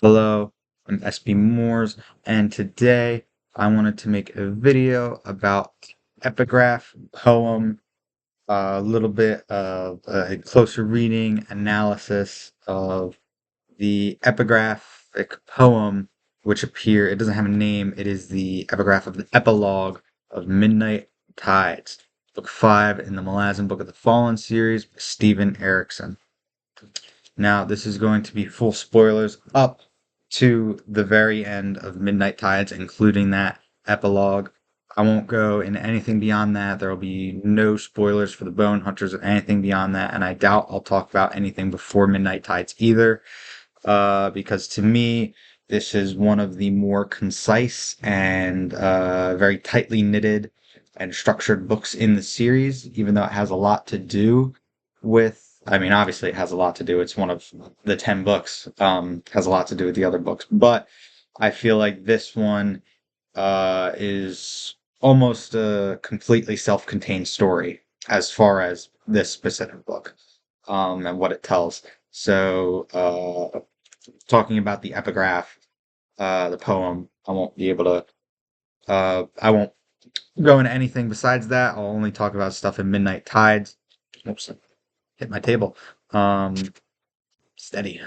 Hello, I'm SB Moores, and today I wanted to make a video about Epigraph poem, a little bit of a closer reading analysis of the epigraphic poem, it doesn't have a name, it is the epigraph of the Epilogue of Midnight Tides, Book 5 in the Malazan Book of the Fallen series by Stephen Erickson. Now, this is going to be full spoilers up to the very end of Midnight Tides, including that epilogue. I won't go into anything beyond that. There will be no spoilers for the Bone Hunters or anything beyond that, and I doubt I'll talk about anything before Midnight Tides either, because to me, this is one of the more concise and very tightly knitted and structured books in the series, even though it has a lot to do obviously it has a lot to do. It's one of the 10 books, has a lot to do with the other books. But I feel like this one is almost a completely self-contained story as far as this specific book, and what it tells. So, talking about the epigraph, the poem, I won't go into anything besides that. I'll only talk about stuff in Midnight Tides. Oops, hit my table. Um, Steady.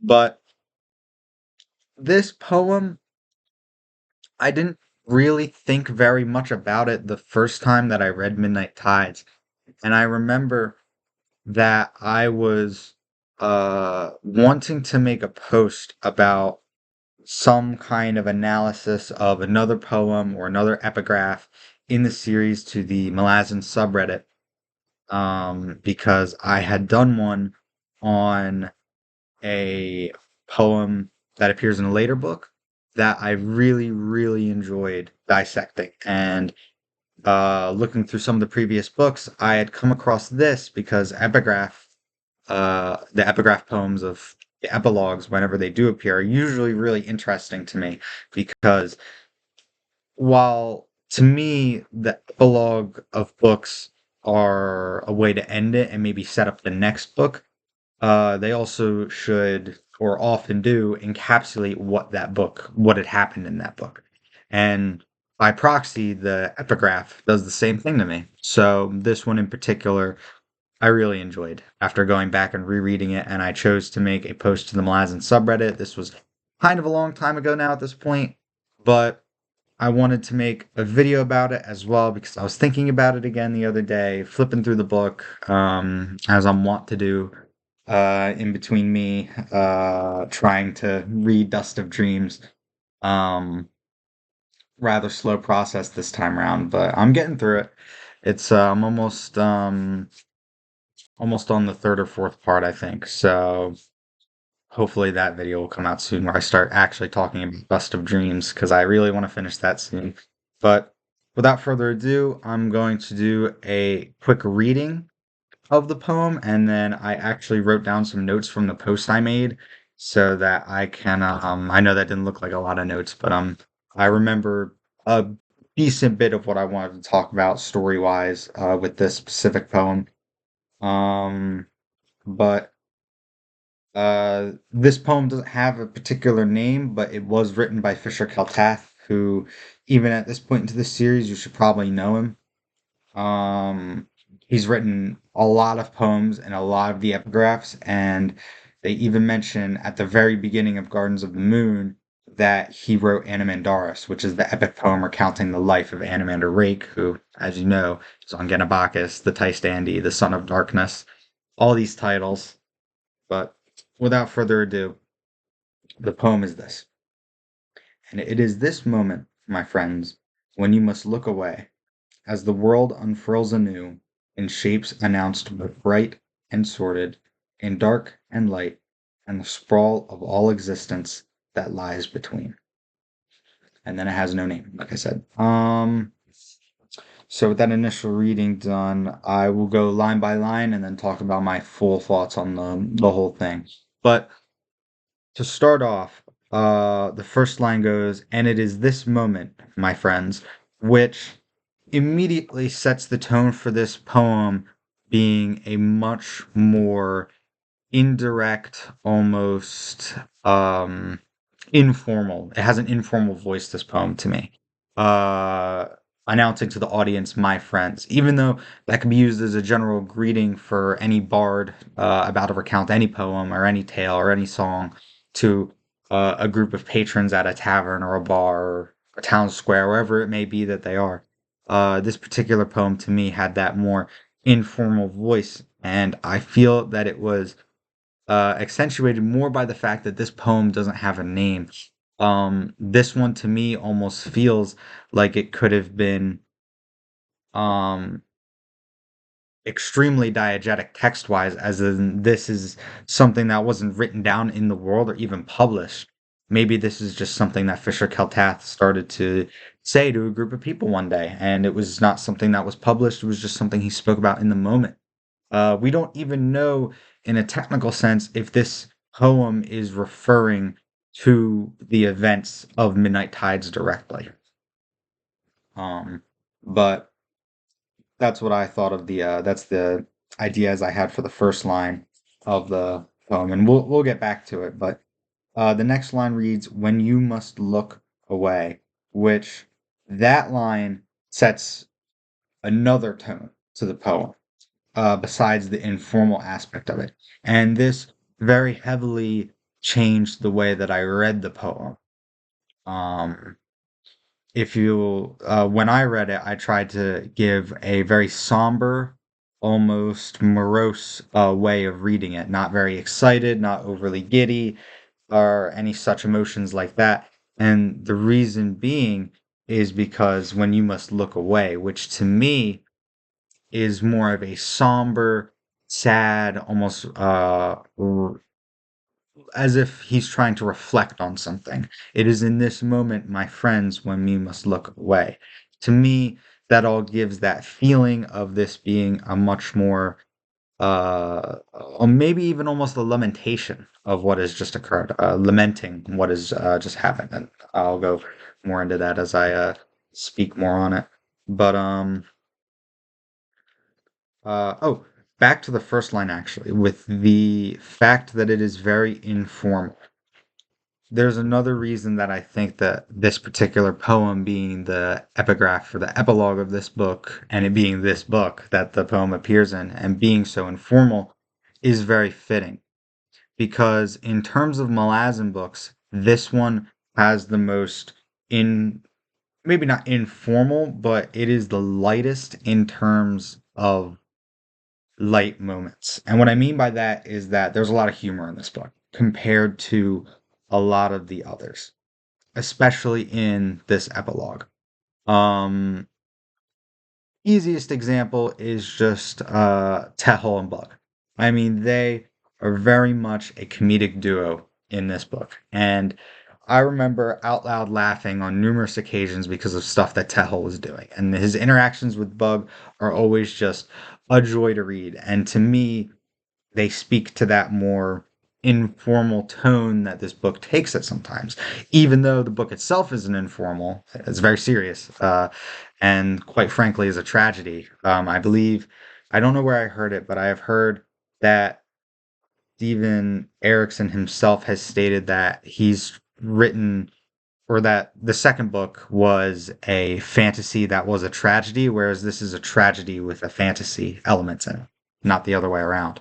But this poem, I didn't really think very much about it the first time that I read Midnight Tides. And I remember that I was wanting to make a post about some kind of analysis of another poem or another epigraph in the series to the Malazan subreddit, because I had done one on a poem that appears in a later book that I really, really enjoyed dissecting. And looking through some of the previous books, I had come across this because the epigraph poems of the epilogues, whenever they do appear, are usually really interesting to me because while to me the epilogue of books are a way to end it and maybe set up the next book, they also should, or often do, encapsulate what had happened in that book. And by proxy, the epigraph does the same thing to me. So this one in particular, I really enjoyed after going back and rereading it, and I chose to make a post to the Malazan subreddit. This was kind of a long time ago now at this point, but I wanted to make a video about it as well because I was thinking about it again the other day, flipping through the book, as I'm wont to do, in between me trying to read Dust of Dreams. Um, Rather slow process this time around, but I'm getting through it. I'm almost on the third or fourth part, I think. So hopefully that video will come out soon where I start actually talking about Dust of Dreams because I really want to finish that soon. But without further ado, I'm going to do a quick reading of the poem, and then I actually wrote down some notes from the post I made so that I can. I know that didn't look like a lot of notes, but I remember a decent bit of what I wanted to talk about story wise with this specific poem. Um, but this poem doesn't have a particular name, but it was written by Fisher Tath, who, even at this point into the series, you should probably know him. Um, he's written a lot of poems and a lot of the epigraphs, and they even mention at the very beginning of Gardens of the Moon that he wrote Anomandaris, which is the epic poem recounting the life of Anomander Rake, who, as you know, is on Genabacchus, the Tystandi, the Son of Darkness, all these titles. But without further ado, the poem is this. And it is this moment, my friends, when you must look away as the world unfurls anew in shapes announced both bright and sordid, in dark and light, and the sprawl of all existence that lies between. And then it has no name, like I said. So with that initial reading done, I will go line by line and then talk about my full thoughts on the whole thing. But to start off, the first line goes, and it is this moment, my friends, which immediately sets the tone for this poem being a much more indirect, almost informal. It has an informal voice, this poem to me. Uh Announcing to the audience, my friends, even though that can be used as a general greeting for any bard about to recount any poem or any tale or any song to a group of patrons at a tavern or a bar or a town square, wherever it may be that they are. This particular poem to me had that more informal voice, and I feel that it was accentuated more by the fact that this poem doesn't have a name. This one to me almost feels like it could have been um, extremely diegetic text-wise, as in this is something that wasn't written down in the world or even published. Maybe this is just something that Fisher Tath started to say to a group of people one day, and it was not something that was published. It was just something he spoke about in the moment. We don't even know, in a technical sense, if this poem is referring to the events of Midnight Tides directly. Um, but that's what I thought of that's the ideas I had for the first line of the poem, and we'll get back to it. But the next line reads, "When you must look away," which that line sets another tone to the poem, besides the informal aspect of it. And this very heavily changed the way that I read the poem. Um, if you, when I read it, I tried to give a very somber, almost morose way of reading it. Not very excited, not overly giddy, or any such emotions like that. And the reason being is because when you must look away, which to me is more of a somber, sad, almost as if he's trying to reflect on something. It is in this moment, my friends, when we must look away. To me, that all gives that feeling of this being a much more, or maybe even almost a lamentation of what has just occurred, lamenting what has just happened. And I'll go more into that as I speak more on it. But oh, back to the first line actually, with the fact that it is very informal. There's another reason that I think that this particular poem being the epigraph or the epilogue of this book, and it being this book that the poem appears in, and being so informal, is very fitting. Because in terms of Malazan books, this one has the most in maybe not informal, but it is the lightest in terms of light moments. And what I mean by that is that there's a lot of humor in this book compared to a lot of the others, especially in this epilogue. Um, Easiest example is just Tehol and Bug. I mean, they are very much a comedic duo in this book. And I remember out loud laughing on numerous occasions because of stuff that Tehol was doing. And his interactions with Bug are always just a joy to read. And to me, they speak to that more informal tone that this book takes at sometimes, even though the book itself isn't informal. It's very serious, and quite frankly, is a tragedy. I believe, I don't know where I heard it, but I have heard that Steven Erikson himself has stated that he's written, or that the second book was a fantasy that was a tragedy, whereas this is a tragedy with a fantasy element in it, not the other way around.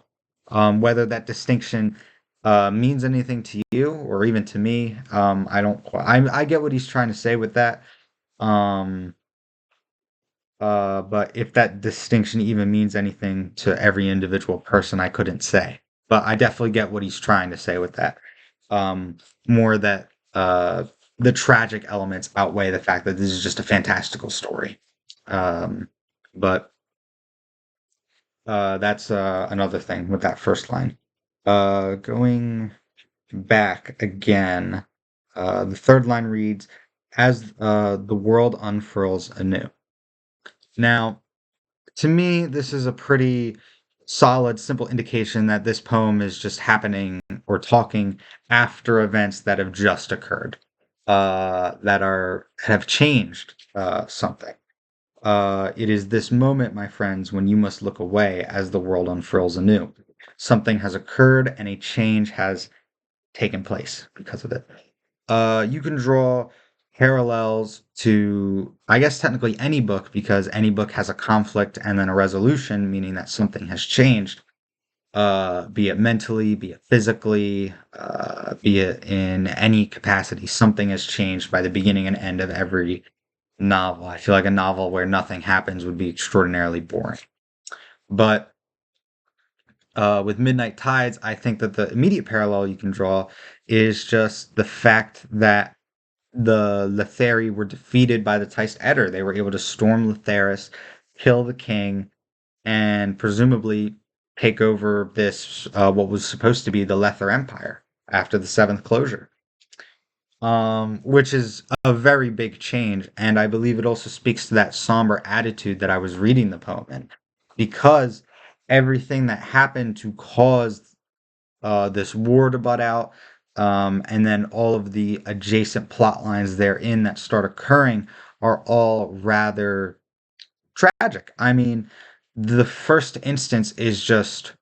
Whether that distinction means anything to you or even to me, I don't. I get what he's trying to say with that. Um, but if that distinction even means anything to every individual person, I couldn't say. But I definitely get what he's trying to say with that. More that the tragic elements outweigh the fact that this is just a fantastical story. Um, but that's another thing with that first line. Going back again, the third line reads, "As the world unfurls anew." Now, to me, this is a pretty solid, simple indication that this poem is just happening or talking after events that have just occurred, that have changed something. It is this moment, my friends, when you must look away as the world unfurls anew. something has occurred and a change has taken place because of it. You can draw parallels to, I guess, technically any book because any book has a conflict and then a resolution, meaning that something has changed, be it mentally, be it physically, be it in any capacity. Something has changed by the beginning and end of every novel. I feel like a novel where nothing happens would be extraordinarily boring. But with Midnight Tides, I think that the immediate parallel you can draw is just the fact that the Letheri were defeated by the Teist Etter. They were able to storm Letheris, kill the king, and presumably take over this what was supposed to be the Lether Empire after the seventh closure. Which is a very big change, and I believe it also speaks to that somber attitude that I was reading the poem in, because everything that happened to cause this war to butt out, and then all of the adjacent plot lines therein that start occurring are all rather tragic. I mean, the first instance is just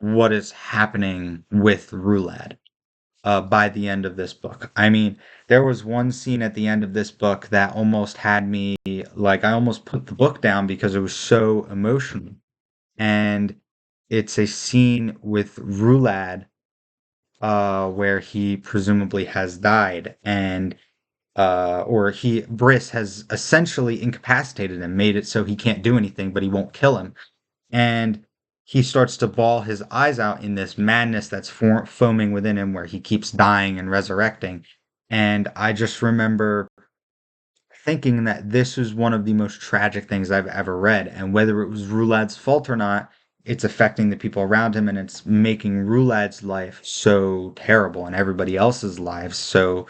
what is happening with Rulad by the end of this book. I mean, there was one scene at the end of this book that almost had me like I almost put the book down because it was so emotional. And it's a scene with Rulad where he presumably has died and or he Briss has essentially incapacitated him, made it so he can't do anything, but he won't kill him. And he starts to bawl his eyes out in this madness that's foaming within him, where he keeps dying and resurrecting. And I just remember thinking that this was one of the most tragic things I've ever read, and whether it was Rulad's fault or not, it's affecting the people around him, and it's making Rulad's life so terrible and everybody else's lives so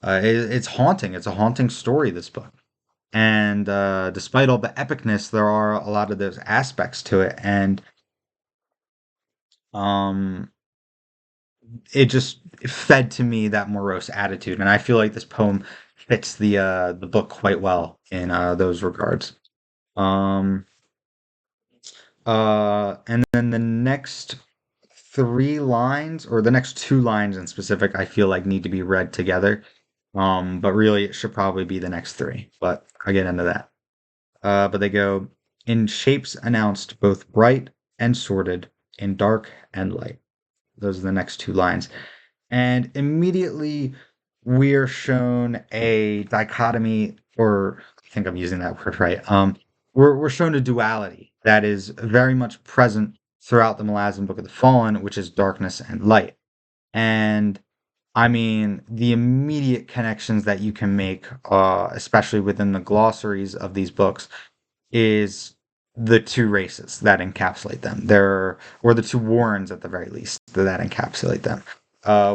it's haunting. It's a haunting story, this book. And despite all the epicness, there are a lot of those aspects to it, and um, it just fed to me that morose attitude. And I feel like this poem fits the book quite well in those regards. Um, and then the next three lines, or the next two lines in specific, I feel like need to be read together. But really, it should probably be the next three. But I'll get into that. But they go in shapes announced, both bright and sordid, in dark and light. Those are the next two lines. And immediately we're shown a dichotomy, or I think I'm using that word right. We're shown a duality that is very much present throughout the Malazan Book of the Fallen, which is darkness and light. And I mean, the immediate connections that you can make, especially within the glossaries of these books, is the two races that encapsulate them. Or the two warrens at the very least that encapsulate them.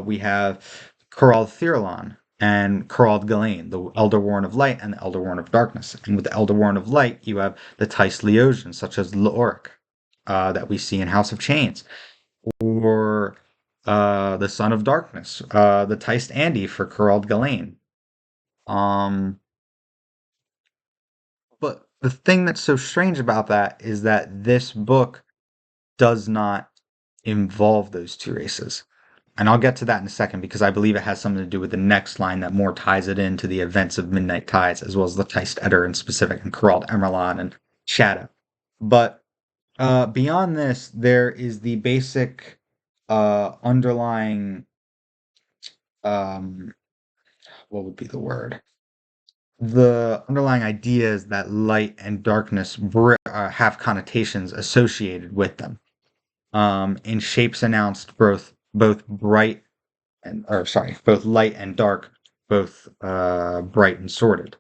We have Corald Thirlon and Corald Galen, the Elder Warren of Light and the Elder Warren of Darkness. And with the Elder Warren of Light, you have the Tais Leosians, such as Leoric, that we see in House of Chains, or the Son of Darkness, the Teist Andy for Corald Galen. Um, But the thing that's so strange about that is that this book does not involve those two races. And I'll get to that in a second because I believe it has something to do with the next line that more ties it into the events of Midnight Tides, as well as the Teist Etter in specific, and Corald Emerlon and Shadow. But beyond this, there is the basic underlying, um, what would be the word? The underlying idea is that light and darkness have connotations associated with them. In shapes announced, both bright and or sorry, both light and dark, both bright and sordid.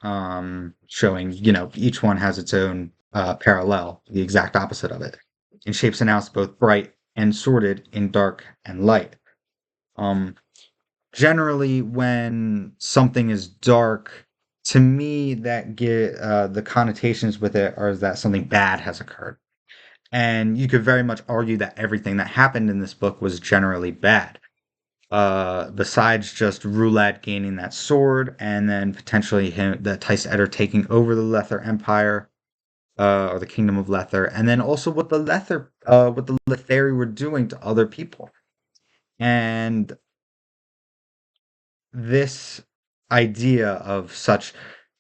Showing each one has its own parallel, the exact opposite of it. In shapes announced, both bright and sordid, in dark and light. Um, Generally when something is dark, to me that get the connotations with it are that something bad has occurred, and you could very much argue that everything that happened in this book was generally bad, besides just Roulette gaining that sword and then potentially him the Tice Etter taking over the Lether Empire. or the kingdom of Lether, and then also what the Letheri were doing to other people. And this idea of such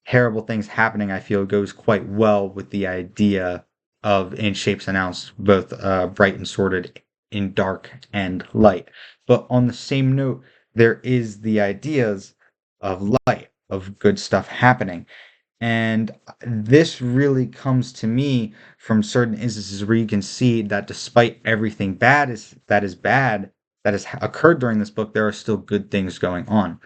terrible things happening, I feel, goes quite well with the idea of in shapes announced, both bright and sordid, in dark and light. But on the same note, there is the ideas of light, of good stuff happening. And this really comes to me from certain instances where you can see that despite everything bad that has occurred during this book, there are still good things going on.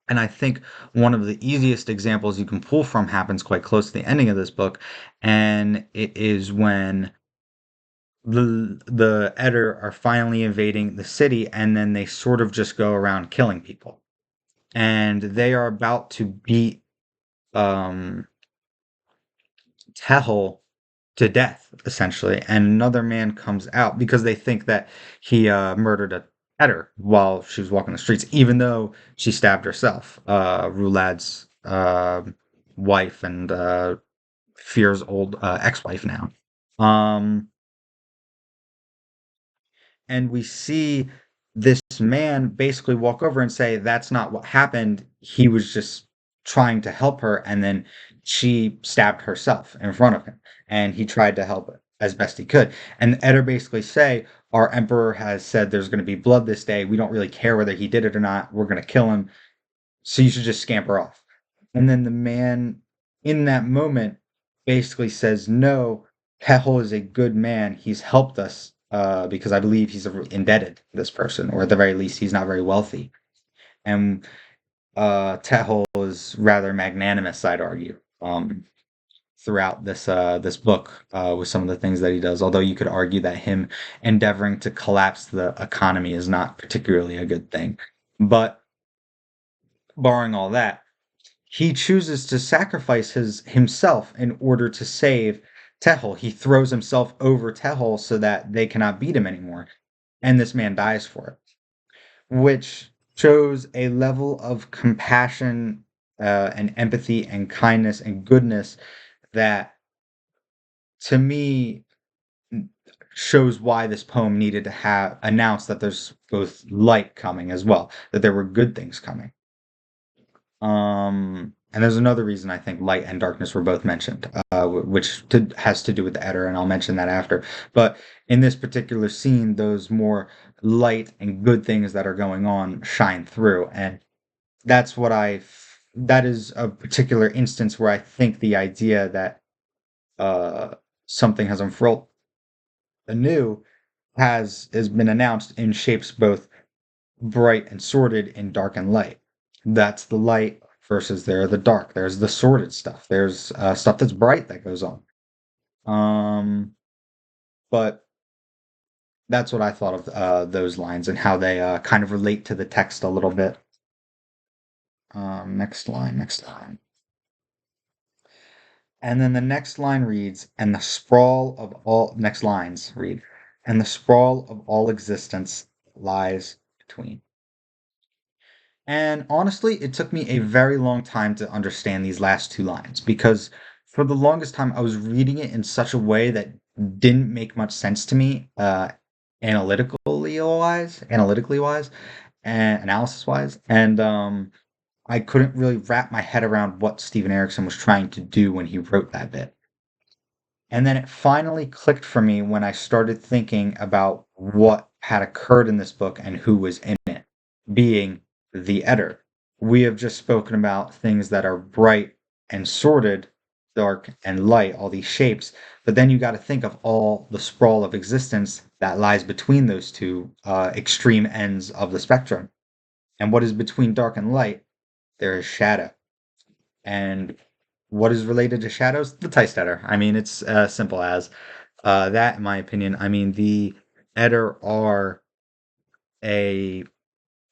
And I think one of the easiest examples you can pull from happens quite close to the ending of this book, and it is when the Eder are finally invading the city, and then they sort of just go around killing people, and they are about to beat um, Tehel to death, essentially. And another man comes out because they think that he murdered a Eder while she was walking the streets, even though she stabbed herself. Rulad's wife and Fear's old ex-wife now. Um, and we see this man basically walk over and say, "That's not what happened. He was just trying to help her, and then she stabbed herself in front of him, and he tried to help it as best he could." And Eder basically say, "Our emperor has said there's going to be blood this day. We don't really care whether he did it or not. We're going to kill him. So you should just scamper off." And then the man in that moment basically says, "No, Tehol is a good man. He's helped us because I believe he's indebted, this person, or at the very least, he's not very wealthy." And Tehol is rather magnanimous, I'd argue, throughout this book with some of the things that he does. Although you could argue that him endeavoring to collapse the economy is not particularly a good thing. But barring all that, he chooses to sacrifice himself in order to save Tehol. He throws himself over Tehol so that they cannot beat him anymore, and this man dies for it, which shows a level of compassion and empathy and kindness and goodness that, to me, shows why this poem needed to have announced that there's both light coming as well, that there were good things coming. And there's another reason I think light and darkness were both mentioned, has to do with the Eder, and I'll mention that after. But in this particular scene, those more light and good things that are going on shine through, and that's what that is a particular instance where I think the idea that uh, something has unfurled anew has been announced in shapes both bright and sordid in dark and light. That's the light versus the dark. There's the sordid stuff. There's stuff that's bright that goes on. Um, but that's what I thought of those lines and how they kind of relate to the text a little bit. Next line, next line. And then the next line reads, and the sprawl of all next lines read, and the sprawl of all existence lies between. And honestly, it took me a very long time to understand these last two lines because for the longest time I was reading it in such a way that didn't make much sense to me, analytically wise, and analysis wise, and I couldn't really wrap my head around what Stephen Erickson was trying to do when he wrote that bit. And then it finally clicked for me when I started thinking about what had occurred in this book and who was in it, being the Eder. We have just spoken about things that are bright and sordid, dark and light, all these shapes. But then you got to think of all the sprawl of existence that lies between those two extreme ends of the spectrum. And what is between dark and light? There is shadow. And what is related to shadows? The Teistetter. I mean, it's as simple as that, in my opinion. I mean, the Eder are a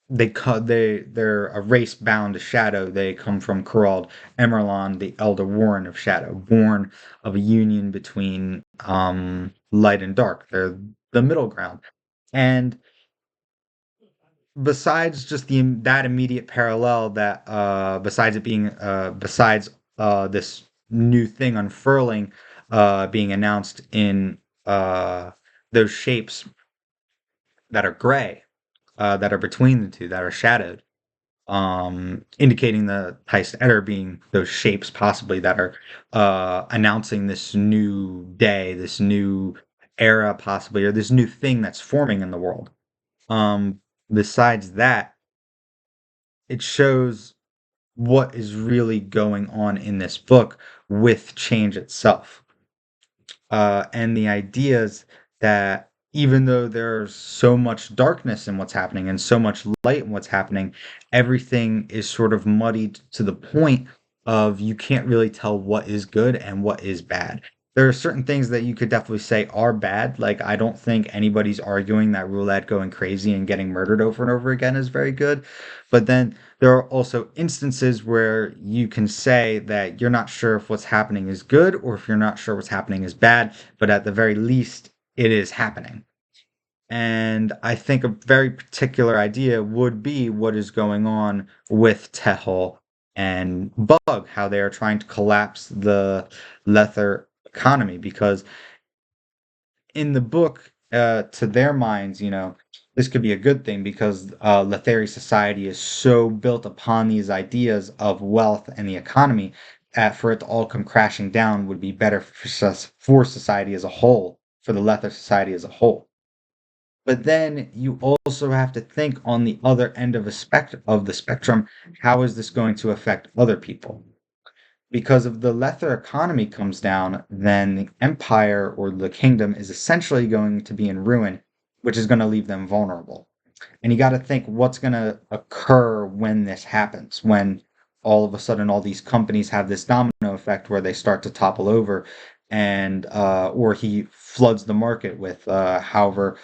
they're a race bound to shadow. They come from Kurald Emerlon, the Elder Warren of Shadow, born of a union between light and dark. They're the middle ground. And besides just the that immediate parallel that besides it being besides this new thing unfurling, being announced in those shapes that are gray, that are between the two, that are shadowed, indicating the Eder being those shapes possibly that are announcing this new day, this new era possibly, or this new thing that's forming in the world. Um, Besides that, it shows what is really going on in this book with change itself. And the ideas that even though there's so much darkness in what's happening and so much light in what's happening, everything is sort of muddied to the point of you can't really tell what is good and what is bad. There are certain things that you could definitely say are bad. Like, I don't think anybody's arguing that Roulette going crazy and getting murdered over and over again is very good. But then there are also instances where you can say that you're not sure if what's happening is good or if you're not sure what's happening is bad, but at the very least, it is happening. And I think a very particular idea would be what is going on with Tehol and Bug, how they are trying to collapse the Lether economy. Because in the book, to their minds, this could be a good thing because Letheri society is so built upon these ideas of wealth and the economy. For it to all come crashing down would be better for society as a whole, for the Lether society as a whole. But then you also have to think on the other end of the spectrum, how is this going to affect other people? Because if the Lether economy comes down, then the empire or the kingdom is essentially going to be in ruin, which is going to leave them vulnerable. And you got to think what's going to occur when this happens, when all of a sudden all these companies have this domino effect where they start to topple over, and or he floods the market with however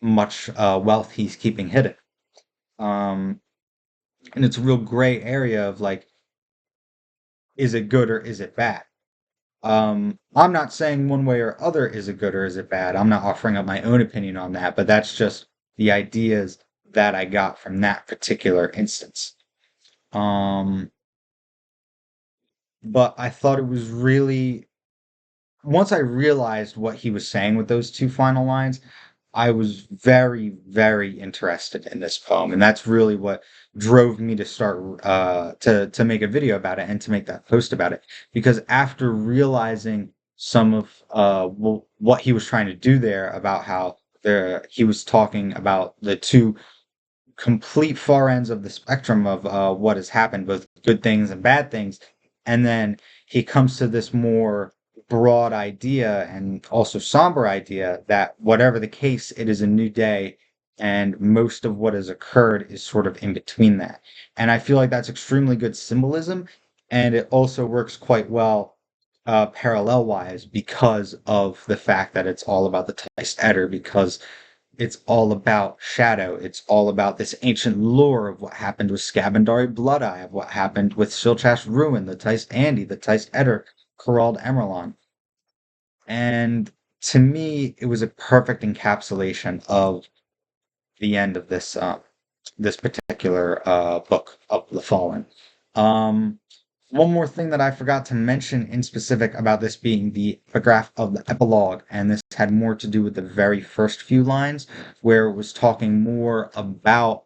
much wealth he's keeping hidden. Um, and it's a real gray area of like, is it good or is it bad? I'm not saying one way or other is it good or is it bad. I'm not offering up my own opinion on that, but that's just the ideas that I got from that particular instance. Um, but I thought it was really, once I realized what he was saying with those two final lines, I was very, very interested in this poem, and that's really what drove me to start to make a video about it and to make that post about it. Because after realizing some of what he was trying to do there about how he was talking about the two complete far ends of the spectrum of what has happened, both good things and bad things. And then he comes to this more broad idea and also somber idea that whatever the case, it is a new day. And most of what has occurred is sort of in between that. And I feel like that's extremely good symbolism. And it also works quite well parallel wise because of the fact that it's all about the Teist Eder, because it's all about shadow. It's all about this ancient lore of what happened with Scabandari Bloodeye, of what happened with Silchash Ruin, the Teist Andy, the Teist Eder, Corald Emerlon. And to me, it was a perfect encapsulation of the end of this particular book of the Fallen. Um, One more thing that I forgot to mention in specific about this being the epigraph of the epilogue, and this had more to do with the very first few lines, where it was talking more about,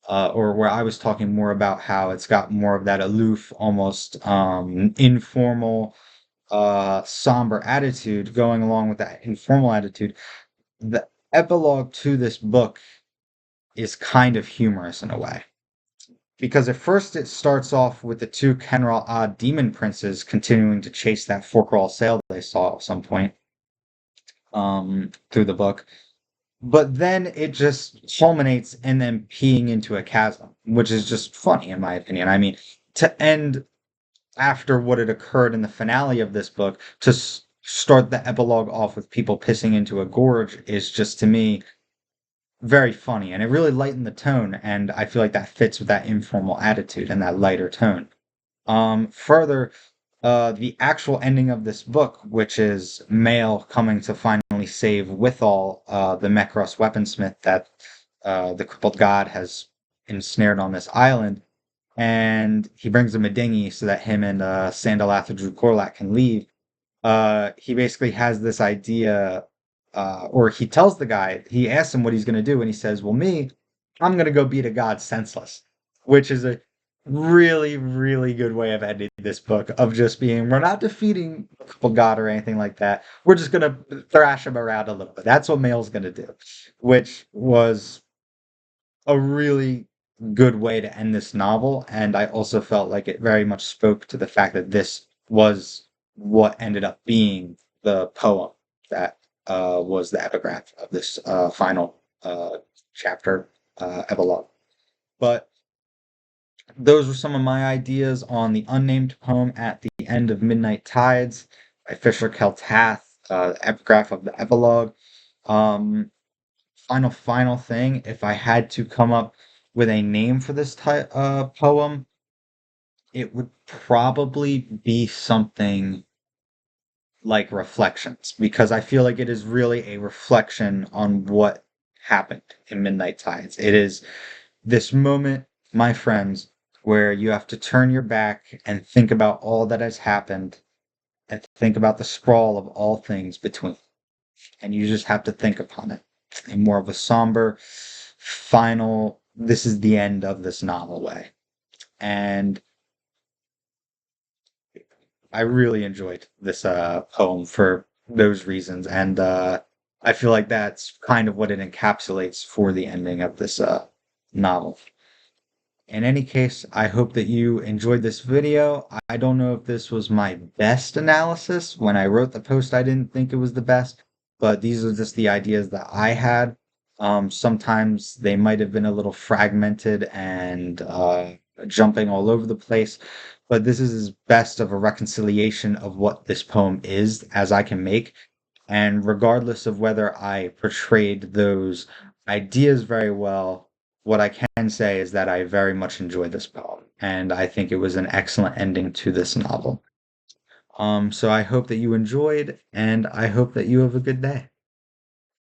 or where I was talking more about how it's got more of that aloof, almost informal, somber attitude going along with that informal attitude. The epilogue to this book is kind of humorous in a way. Because at first it starts off with the two Kenral Odd demon princes continuing to chase that Forkral sail they saw at some point through the book. But then it just culminates in them peeing into a chasm, which is just funny in my opinion. I mean, to end after what had occurred in the finale of this book, to start the epilogue off with people pissing into a gorge is just, to me, very funny, and it really lightened the tone, and I feel like that fits with that informal attitude and that lighter tone. Further, the actual ending of this book, which is Mael coming to finally save Withal, the Mekros weaponsmith that the crippled god has ensnared on this island, and he brings him a dinghy so that him and Sandalath Drew Korlak can leave. He basically has this idea, or he tells the guy, he asks him what he's going to do, and he says, "Well, I'm going to go beat a god senseless," which is a really, really good way of ending this book, of just being, we're not defeating a couple god or anything like that. We're just going to thrash him around a little bit. That's what Mail's going to do, which was a really good way to end this novel. And I also felt like it very much spoke to the fact that this was what ended up being the poem that was the epigraph of this final chapter, epilogue. But those were some of my ideas on the unnamed poem at the end of Midnight Tides by Fisher Tath, epigraph of the epilogue. Um, final thing, if I had to come up with a name for this poem, it would probably be something like Reflections, because I feel like it is really a reflection on what happened in Midnight Tides. It is this moment, my friends, where you have to turn your back and think about all that has happened and think about the sprawl of all things between. And you just have to think upon it in more of a somber, final, this is the end of this novel way. And I really enjoyed this poem for those reasons. And I feel like that's kind of what it encapsulates for the ending of this novel. In any case, I hope that you enjoyed this video. I don't know if this was my best analysis. When I wrote the post, I didn't think it was the best, but these are just the ideas that I had. Sometimes they might have been a little fragmented and jumping all over the place, but this is as best of a reconciliation of what this poem is as I can make. And regardless of whether I portrayed those ideas very well, what I can say is that I very much enjoyed this poem, and I think it was an excellent ending to this novel. So I hope that you enjoyed, and I hope that you have a good day.